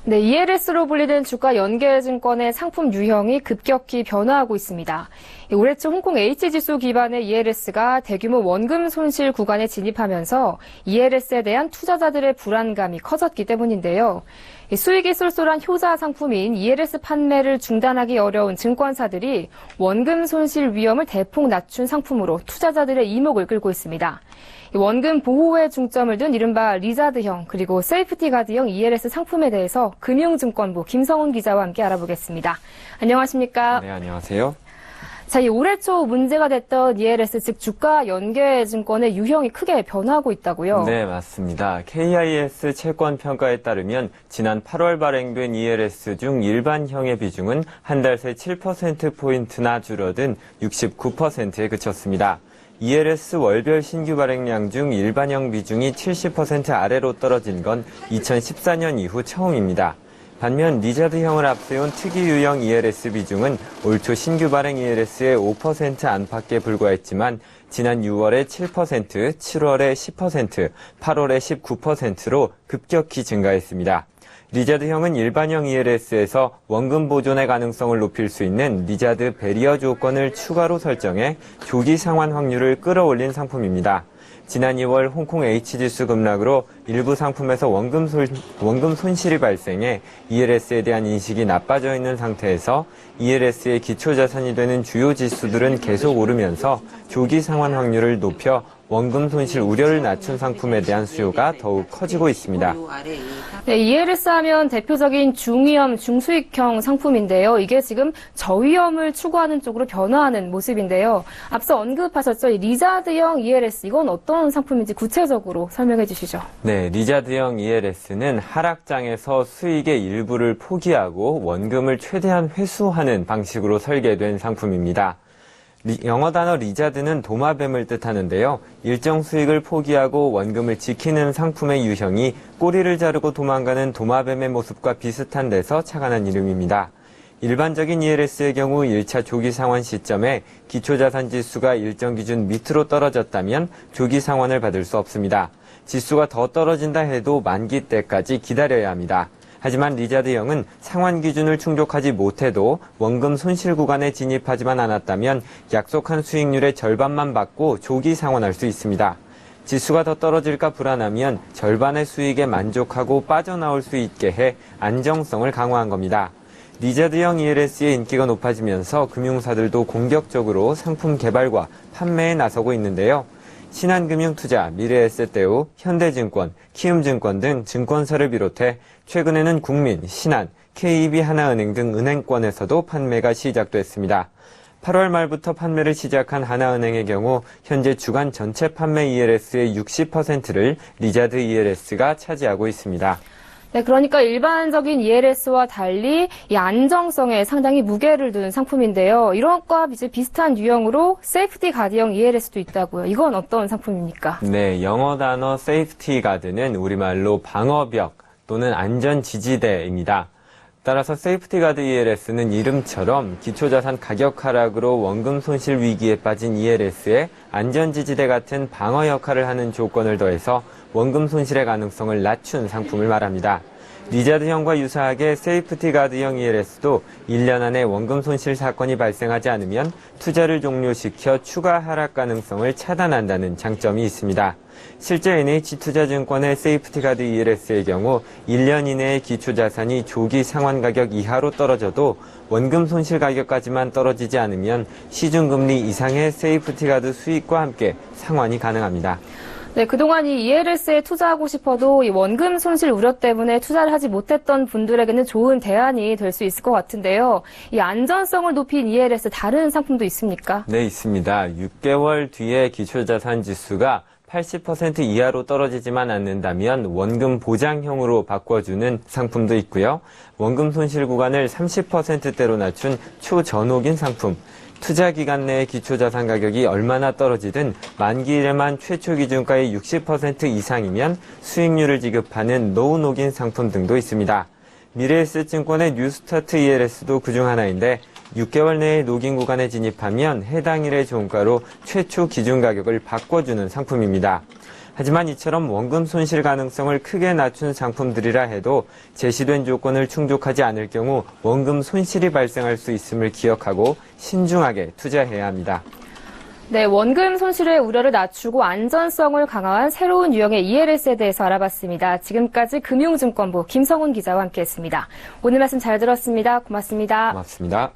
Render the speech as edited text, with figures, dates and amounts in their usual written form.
네, ELS로 불리는 주가 연계증권의 상품 유형이 급격히 변화하고 있습니다. 올해 초 홍콩 H지수 기반의 ELS가 대규모 원금 손실 구간에 진입하면서 ELS에 대한 투자자들의 불안감이 커졌기 때문인데요. 수익이 쏠쏠한 효자 상품인 ELS 판매를 중단하기 어려운 증권사들이 원금 손실 위험을 대폭 낮춘 상품으로 투자자들의 이목을 끌고 있습니다. 원금 보호에 중점을 둔 이른바 리자드형 그리고 세이프티가드형 ELS 상품에 대해서 금융증권부 김성훈 기자와 함께 알아보겠습니다. 안녕하십니까? 네, 안녕하세요. 자, 이 올해 초 문제가 됐던 ELS, 즉 주가 연계증권의 유형이 크게 변하고 있다고요? 네, 맞습니다. KIS 채권평가에 따르면 지난 8월 발행된 ELS 중 일반형의 비중은 한 달 새 7%포인트나 줄어든 69%에 그쳤습니다. ELS 월별 신규 발행량 중 일반형 비중이 70% 아래로 떨어진 건 2014년 이후 처음입니다. 반면 리자드형을 앞세운 특이 유형 ELS 비중은 올 초 신규 발행 ELS의 5% 안팎에 불과했지만 지난 6월에 7%, 7월에 10%, 8월에 19%로 급격히 증가했습니다. 리자드형은 일반형 ELS에서 원금 보존의 가능성을 높일 수 있는 리자드 배리어 조건을 추가로 설정해 조기 상환 확률을 끌어올린 상품입니다. 지난 2월 홍콩 H지수 급락으로 일부 상품에서 원금 손실이 발생해 ELS에 대한 인식이 나빠져 있는 상태에서 ELS의 기초자산이 되는 주요 지수들은 계속 오르면서 조기 상환 확률을 높여 원금 손실 우려를 낮춘 상품에 대한 수요가 더욱 커지고 있습니다. 네, ELS 하면 대표적인 중위험, 중수익형 상품인데요. 이게 지금 저위험을 추구하는 쪽으로 변화하는 모습인데요. 앞서 언급하셨죠. 이 리자드형 ELS, 이건 어떤 상품인지 구체적으로 설명해 주시죠. 네, 리자드형 ELS는 하락장에서 수익의 일부를 포기하고 원금을 최대한 회수하는 방식으로 설계된 상품입니다. 영어 단어 리자드는 도마뱀을 뜻하는데요. 일정 수익을 포기하고 원금을 지키는 상품의 유형이 꼬리를 자르고 도망가는 도마뱀의 모습과 비슷한 데서 착안한 이름입니다. 일반적인 ELS의 경우 1차 조기 상환 시점에 기초자산 지수가 일정 기준 밑으로 떨어졌다면 조기 상환을 받을 수 없습니다. 지수가 더 떨어진다 해도 만기 때까지 기다려야 합니다. 하지만 리자드형은 상환 기준을 충족하지 못해도 원금 손실 구간에 진입하지만 않았다면 약속한 수익률의 절반만 받고 조기 상환할 수 있습니다. 지수가 더 떨어질까 불안하면 절반의 수익에 만족하고 빠져나올 수 있게 해 안정성을 강화한 겁니다. 리자드형 ELS의 인기가 높아지면서 금융사들도 공격적으로 상품 개발과 판매에 나서고 있는데요. 신한금융투자, 미래에셋대우, 현대증권, 키움증권 등 증권사를 비롯해 최근에는 국민, 신한, KB 하나은행 등 은행권에서도 판매가 시작됐습니다. 8월 말부터 판매를 시작한 하나은행의 경우 현재 주간 전체 판매 ELS의 60%를 리자드 ELS가 차지하고 있습니다. 네, 그러니까 일반적인 ELS와 달리 이 안정성에 상당히 무게를 둔 상품인데요. 이런 것과 이제 비슷한 유형으로 세이프티 가드형 ELS도 있다고요. 이건 어떤 상품입니까? 네, 영어 단어 세이프티 가드는 우리말로 방어벽 또는 안전지지대입니다. 따라서 세이프티 가드 ELS는 이름처럼 기초자산 가격 하락으로 원금 손실 위기에 빠진 ELS에 안전지지대 같은 방어 역할을 하는 조건을 더해서 원금 손실의 가능성을 낮춘 상품을 말합니다. 리자드형과 유사하게 세이프티 가드형 ELS도 1년 안에 원금 손실 사건이 발생하지 않으면 투자를 종료시켜 추가 하락 가능성을 차단한다는 장점이 있습니다. 실제 NH투자증권의 세이프티 가드 ELS의 경우 1년 이내에 기초자산이 조기 상환 가격 이하로 떨어져도 원금 손실 가격까지만 떨어지지 않으면 시중금리 이상의 세이프티 가드 수익과 함께 상환이 가능합니다. 네, 그동안 이 ELS에 투자하고 싶어도 이 원금 손실 우려 때문에 투자를 하지 못했던 분들에게는 좋은 대안이 될 수 있을 것 같은데요. 이 안전성을 높인 ELS 다른 상품도 있습니까? 네, 있습니다. 6개월 뒤에 기초자산 지수가 80% 이하로 떨어지지만 않는다면 원금 보장형으로 바꿔주는 상품도 있고요. 원금 손실 구간을 30%대로 낮춘 초전옥인 상품, 투자 기간 내의 기초자산 가격이 얼마나 떨어지든 만기일에만 최초 기준가의 60% 이상이면 수익률을 지급하는 노후녹인 상품 등도 있습니다. 미래에셋증권의 뉴스타트 ELS도 그중 하나인데 6개월 내에 녹인 구간에 진입하면 해당 일의 종가로 최초 기준 가격을 바꿔주는 상품입니다. 하지만 이처럼 원금 손실 가능성을 크게 낮춘 상품들이라 해도 제시된 조건을 충족하지 않을 경우 원금 손실이 발생할 수 있음을 기억하고 신중하게 투자해야 합니다. 네, 원금 손실의 우려를 낮추고 안전성을 강화한 새로운 유형의 ELS에 대해서 알아봤습니다. 지금까지 금융증권부 김성훈 기자와 함께했습니다. 오늘 말씀 잘 들었습니다. 고맙습니다. 고맙습니다.